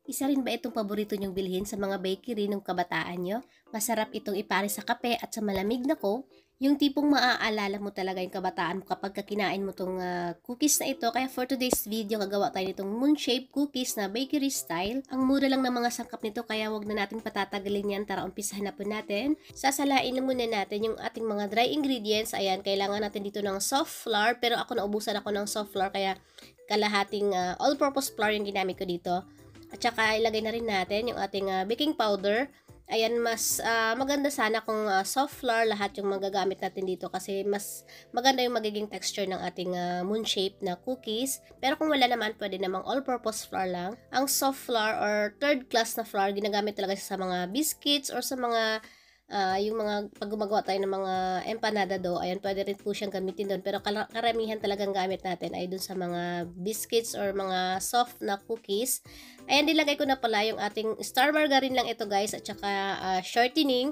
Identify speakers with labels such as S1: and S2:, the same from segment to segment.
S1: Isa rin ba itong paborito nyong bilhin sa mga bakery ng kabataan nyo? Masarap itong ipare sa kape at sa malamig na Coke. Yung tipong maaalala mo talaga yung kabataan mo kapag kinain mo tong cookies na ito. Kaya for today's video, gagawa tayo nitong moon shape cookies na bakery style. Ang mura lang ng mga sangkap nito kaya wag na natin patatagalin yan. Tara, umpisahan na po natin. Sasalain na muna natin yung ating mga dry ingredients. Ayan, kailangan natin dito ng soft flour. Pero ako naubusan ako ng soft flour kaya kalahating all-purpose flour yung ginamit ko dito. At saka ilagay na rin natin yung ating baking powder. Ayan, mas maganda sana kung soft flour lahat yung magagamit natin dito kasi mas maganda yung magiging texture ng ating moon shape na cookies. Pero kung wala naman, pwede namang all-purpose flour lang. Ang soft flour or third class na flour, ginagamit talaga sa mga biscuits or sa mga yung mga pag gumagawa tayo ng mga empanada dough, ayan, pwede rin po siyang gamitin doon. Pero karamihan talagang gamit natin ay doon sa mga biscuits or mga soft na cookies. Ayan, nilagay ko na pala yung ating star margarine lang ito guys, at saka shortening.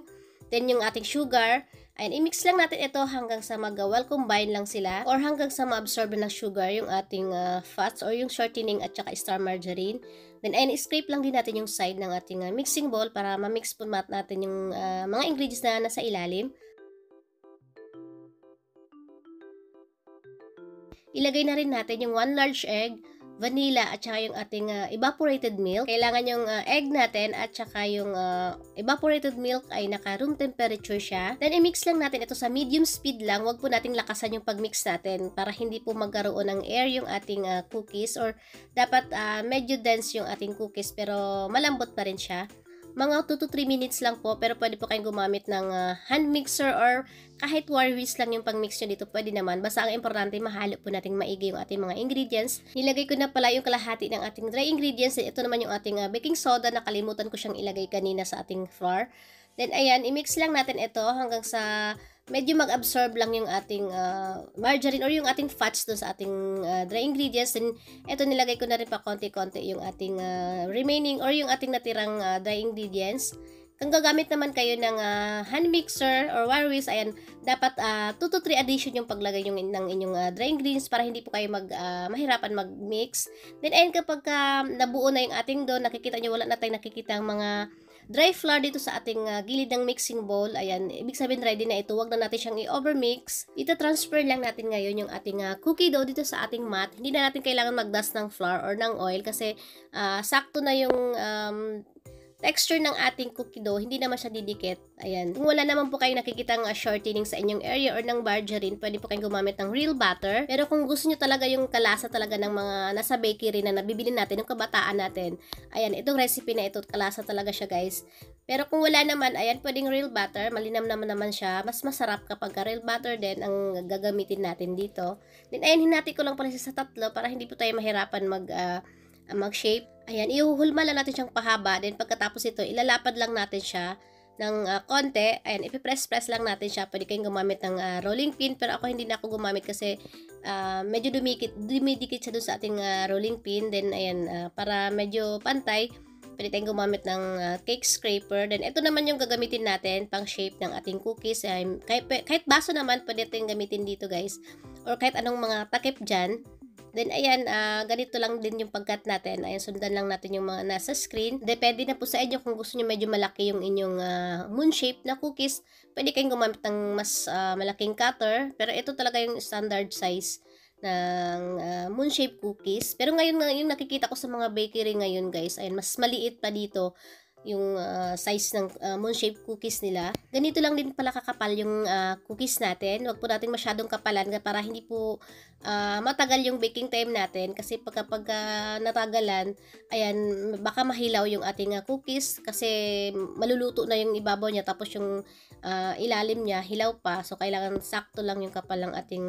S1: Then yung ating sugar. Ayan, i-mix lang natin ito hanggang sa mag-well combine lang sila or hanggang sa ma-absorb ng sugar yung ating fats or yung shortening at saka star margarine. Then, ayan, i-scrape lang din natin yung side ng ating mixing bowl para ma-mix po natin yung mga ingredients na nasa ilalim. Ilagay na rin natin yung 1 large egg, vanilla at saka yung ating evaporated milk. Kailangan yung egg natin at saka yung evaporated milk ay naka room temperature siya. Then i-mix lang natin ito sa medium speed lang. Huwag po nating lakasan yung pag-mix natin para hindi po magkaroon ng air yung ating cookies, or dapat medyo dense yung ating cookies pero malambot pa rin siya. Mga 2 to 3 minutes lang po, pero pwede po kayong gumamit ng hand mixer or kahit wire whisk lang yung pang-mix nyo dito, pwede naman. Basta ang importante, mahalo po nating maigi yung ating mga ingredients. Nilagay ko na pala yung kalahati ng ating dry ingredients. Ito naman yung ating baking soda, nakalimutan ko siyang ilagay kanina sa ating flour. Then ayan, i-mix lang natin ito hanggang sa medyo mag-absorb lang yung ating margarine or yung ating fats doon sa ating dry ingredients. Then ito, nilagay ko na rin pa konti-konti yung ating remaining or yung ating natirang dry ingredients. Kung gagamit naman kayo ng hand mixer or wire whisk, ayan, dapat 2 to 3 addition yung paglagay ng inyong dry ingredients para hindi po kayo mahirapan mag-mix. Then ayan, kapag nabuo na yung ating dough, nakikita nyo wala na tayong nakikita ang mga dry flour dito sa ating gilid ng mixing bowl. Ayan, ibig sabihin ready na ito. Huwag na natin siyang i-overmix. Ita-transfer lang natin ngayon yung ating cookie dough dito sa ating mat. Hindi na natin kailangan mag-dust ng flour or ng oil kasi sakto na yung texture ng ating cookie dough, hindi naman siya didikit. Ayan. Kung wala naman po kayong nakikitang shortening sa inyong area or ng margarine, pwede po kayong gumamit ng real butter. Pero kung gusto nyo talaga yung kalasa talaga ng mga nasa bakery na nabibili natin, yung kabataan natin, ayan, itong recipe na ito, kalasa talaga siya guys. Pero kung wala naman, ayan, pwedeng real butter, malinam naman siya. Mas masarap kapag real butter din ang gagamitin natin dito. Then ayan, hinati ko lang pala siya sa tatlo para hindi po tayo mahirapan mag-shape. Ayan, ihuhulma lang natin siyang pahaba. Then pagkatapos ito, ilalapad lang natin siya ng konti. Ayan, ipipress-press lang natin siya. Pwede kayong gumamit ng rolling pin, pero ako hindi na ako gumamit kasi medyo dumidikit siya doon sa ating rolling pin. Then ayan, para medyo pantay, pwede tayong gumamit ng cake scraper. Then ito naman yung gagamitin natin pang shape ng ating cookies. Kahit baso naman, pwede tayong gamitin dito guys. Or kahit anong mga takip dyan. Then, ayan, ganito lang din yung pagkat natin. Ayan, sundan lang natin yung mga nasa screen. Depende na po sa inyo kung gusto nyo medyo malaki yung inyong moon shape na cookies. Pwede kayong gumamit ng mas malaking cutter. Pero ito talaga yung standard size ng moon shape cookies. Pero ngayon yung nakikita ko sa mga bakery ngayon, guys, ayan, mas maliit pa dito yung size ng moon shape cookies nila. Ganito lang din pala kakapal yung cookies natin. Huwag po natin masyadong kapalan para hindi po matagal yung baking time natin. Kasi kapag natagalan, ayan, baka mahilaw yung ating cookies kasi maluluto na yung ibabaw niya tapos yung ilalim niya hilaw pa. So kailangan sakto lang yung kapal ng ating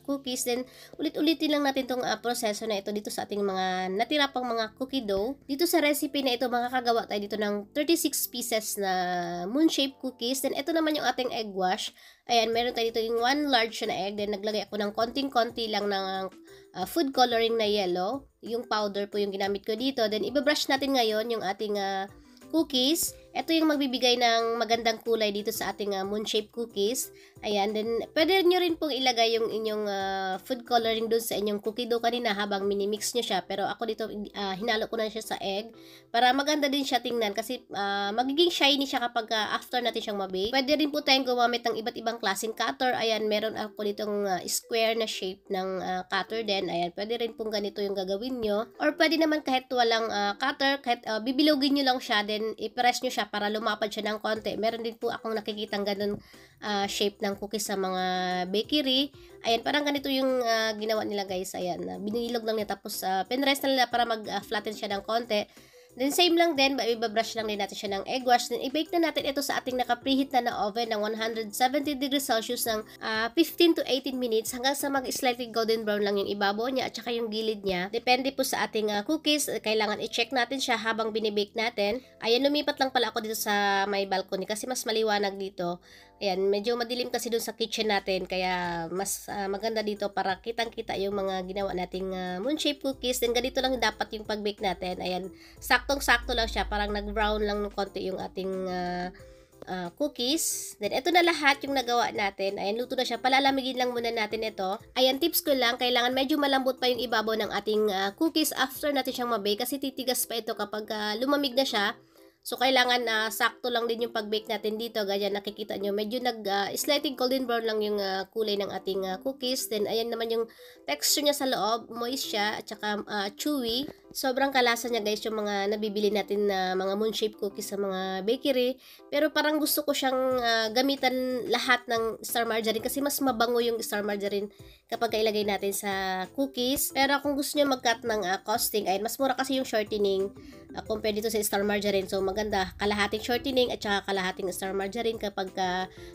S1: cookies. Then ulit-ulitin lang natin tong proseso na ito dito sa ating mga natira pang mga cookie dough. Dito sa recipe na ito, makakagawa tayo dito ng 36 pieces na moon shape cookies. Then ito naman yung ating egg wash. Ayan, meron tayo dito yung 1 large na egg. Then naglagay ako ng konting-konti lang ng food coloring na yellow. Yung powder po yung ginamit ko dito. Then ibabrush natin ngayon yung ating cookies. Ito yung magbibigay ng magandang kulay dito sa ating moon shape cookies. Ayan, then pwede nyo rin pong ilagay yung inyong food coloring dun sa inyong cookie dough kanina habang minimix nyo siya. Pero ako dito, hinalo ko na siya sa egg para maganda din siya tingnan kasi magiging shiny siya kapag after natin siyang mabake. Pwede rin po tayong gumamit ng iba't ibang klaseng cutter. Ayan, meron ako ditong square na shape ng cutter din. Ayan, pwede rin pong ganito yung gagawin nyo. Or pwede naman kahit walang cutter, kahit bibilogin nyo lang siya, then i-press nyo siya para lumapad siya ng konti. Meron din po akong nakikitang ganun shape ng cookies sa mga bakery. Ayan, parang ganito yung ginawa nila guys. Ayan, binilog lang niya tapos pinrest na nila para mag-flatten siya ng konti. Then same lang din, ibabrush lang din natin siya ng egg wash. Then i-bake na natin ito sa ating naka-preheat na oven ng 170 degrees Celsius ng 15 to 18 minutes hanggang sa mag-slightly golden brown lang yung ibabaw niya at saka yung gilid niya. Depende po sa ating cookies, kailangan i-check natin siya habang binibake natin. Ayan, lumipat lang pala ako dito sa may balcony kasi mas maliwanag dito. Ayan, medyo madilim kasi dun sa kitchen natin kaya mas maganda dito para kitang-kita yung mga ginawa nating moon shape cookies. Then ganito lang dapat yung pag-bake natin. Ayan, saktong-sakto lang siya, parang nag-brown lang ng konti yung ating cookies. Then ito na lahat yung nagawa natin. Ayan, luto na siya. Palalamigin lang muna natin ito. Ayan, tips ko lang, kailangan medyo malambot pa yung ibabaw ng ating cookies after natin siyang mabake kasi titigas pa ito kapag lumamig na siya. So, kailangan sakto lang din yung pag-bake natin dito. Ganyan, nakikita nyo. Medyo slightly golden brown lang yung kulay ng ating cookies. Then, ayan naman yung texture niya sa loob. Moist siya at saka chewy. Sobrang kalasa niya guys yung mga nabibili natin na mga moon shape cookies sa mga bakery. Pero parang gusto ko siyang gamitan lahat ng star margarine kasi mas mabango yung star margarine kapag ilagay natin sa cookies. Pero kung gusto niyo mag-cut ng costing, ay mas mura kasi yung shortening compared dito sa star margarine. So maganda, kalahating shortening at saka kalahating star margarine kapag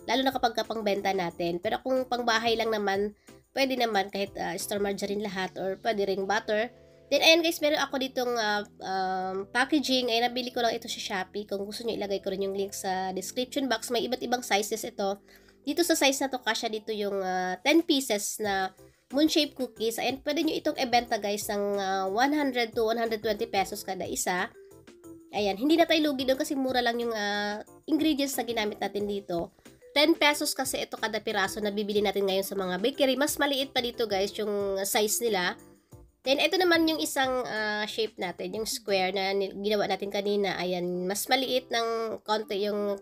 S1: lalo na kapag pangbenta natin. Pero kung pangbahay lang naman, pwede naman kahit star margarine lahat or pwede ring butter. Then, ayan guys, meron ako ditong packaging. Ay, nabili ko lang ito sa Shopee. Kung gusto nyo, ilagay ko rin yung link sa description box. May iba't ibang sizes ito. Dito sa size na to, kasya dito yung 10 pieces na moon shape cookies. Ayan, pwede nyo itong ibenta guys ng 100 to 120 pesos kada isa. Ayan, hindi na tayo lugi doon kasi mura lang yung ingredients na ginamit natin dito. 10 pesos kasi ito kada piraso na bibili natin ngayon sa mga bakery. Mas maliit pa dito guys yung size nila. Then, ito naman yung isang shape natin, yung square na ginawa natin kanina. Ayan, mas maliit ng konti yung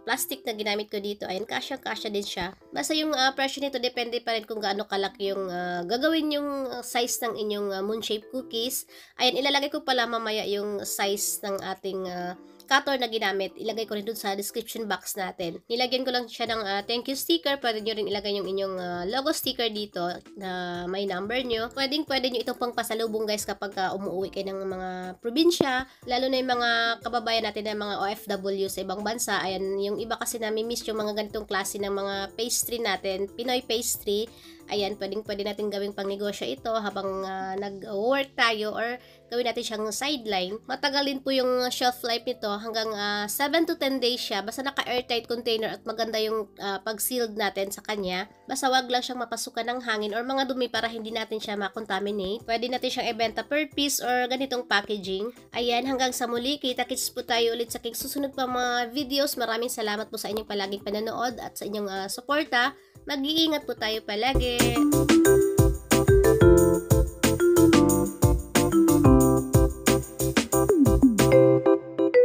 S1: plastic na ginamit ko dito. Ayan, kasya din siya. Basta yung presyo nito, depende pa rin kung gaano kalaki yung gagawin yung size ng inyong moon shape cookies. Ayan, ilalagay ko pala mamaya yung size ng ating cutter na ginamit. Ilagay ko rin dun sa description box natin. Nilagyan ko lang siya ng thank you sticker. Pwede nyo rin ilagay yung inyong logo sticker dito na may number nyo. Pwede nyo itong pangpasalubong guys kapag umuwi kayo ng mga probinsya. Lalo na yung mga kababayan natin na mga OFW sa ibang bansa. Ayan, yung iba kasi nami-miss yung mga ganitong klase ng mga pastry natin. Pinoy pastry. Ayan, pwede natin gawing pangnegosyo ito habang nag-work tayo or gawin natin siyang sideline. Matagal din po yung shelf life nito hanggang 7 to 10 days siya. Basta naka-airtight container at maganda yung pag-sealed natin sa kanya. Basta wag lang siyang mapasukan ng hangin or mga dumi para hindi natin siya makontaminate. Pwede natin siyang ibenta per piece or ganitong packaging. Ayan, hanggang sa muli. Kita-kits po tayo ulit sa aking susunod pa mga videos. Maraming salamat po sa inyong palaging panonood at sa inyong suporta. Mag-iingat po tayo palagi.